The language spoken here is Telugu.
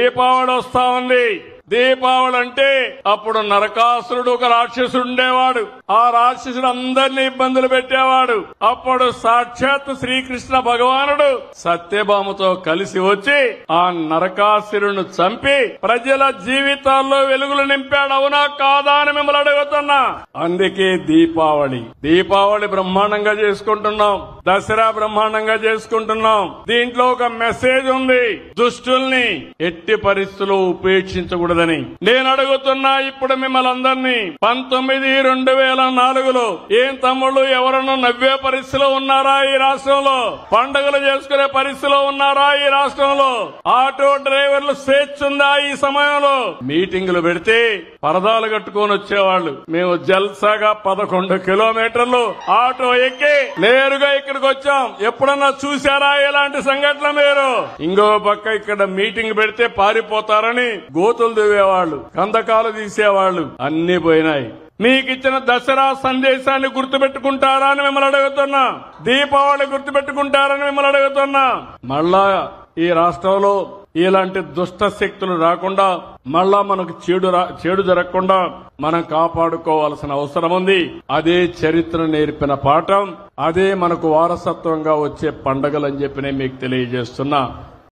దీపావళి వస్తా ఉంది. దీపావళి అంటే అప్పుడు నరకాసురుడు ఒక రాక్షసుడు ఉండేవాడు. ఆ రాక్షసుడు అందరినీ ఇబ్బందులు పెట్టేవాడు. అప్పుడు సాక్షాత్ శ్రీకృష్ణ భగవానుడు సత్యభామతో కలిసి వచ్చి ఆ నరకాసురుడిని చంపి ప్రజల జీవితాల్లో వెలుగులు నింపాడు. అవునా కాదా అని మిమ్మల్ని అడుగుతున్నా. అందుకే దీపావళి బ్రహ్మాండంగా చేసుకుంటున్నాం. దసరా బ్రహ్మాండంగా చేసుకుంటున్నాం. దీంట్లో ఒక మెసేజ్ ఉంది. దుష్టుల్ని ఎట్టి పరిస్థితుల్లో ఉపేక్షించకూడదని నేను అడుగుతున్నా ఇప్పుడు మిమ్మల్ని అందరినీ. 19/2004లో ఏం తమ్ముళ్ళు ఎవరన్నా నవ్వే పరిస్థితిలో ఉన్నారా ఈ రాష్ట్రంలో? పండుగలు చేసుకునే పరిస్థితిలో ఉన్నారా ఈ రాష్ట్రంలో? ఆటో డ్రైవర్లు స్వేచ్ఛ ఉందా ఈ సమయంలో? మీటింగులు పెడితే పరదాలు కట్టుకొని వచ్చేవాళ్లు. మేము జల్సాగా 11 కిలోమీటర్లు ఆటో ఎక్కి నేరుగా ఇక్కడికి వచ్చాం. ఎప్పుడన్నా చూశారా ఇలాంటి సంఘటన మీరు? ఇంకో పక్క ఇక్కడ మీటింగ్ పెడితే పారిపోతారని గోతులు దువ్వేవాళ్లు, కందకాలు తీసేవాళ్లు అన్ని పోయినాయి. మీకిచ్చిన దసరా సందేశాన్ని గుర్తుపెట్టుకుంటారా అని మిమ్మల్ని అడుగుతున్నా. దీపావళి గుర్తుపెట్టుకుంటారని మిమ్మల్ని అడుగుతున్నా. మళ్ళా ఈ రాష్ట్రంలో ఇలాంటి దుష్ట శక్తులు రాకుండా, మళ్ళా మనకు చెడు జరగకుండా మనం కాపాడుకోవాల్సిన అవసరం ఉంది. అదే చరిత్ర నేర్పిన పాఠం, అదే మనకు వారసత్వంగా వచ్చే పండుగలని చెప్పి నేను మీకు తెలియజేస్తున్నా.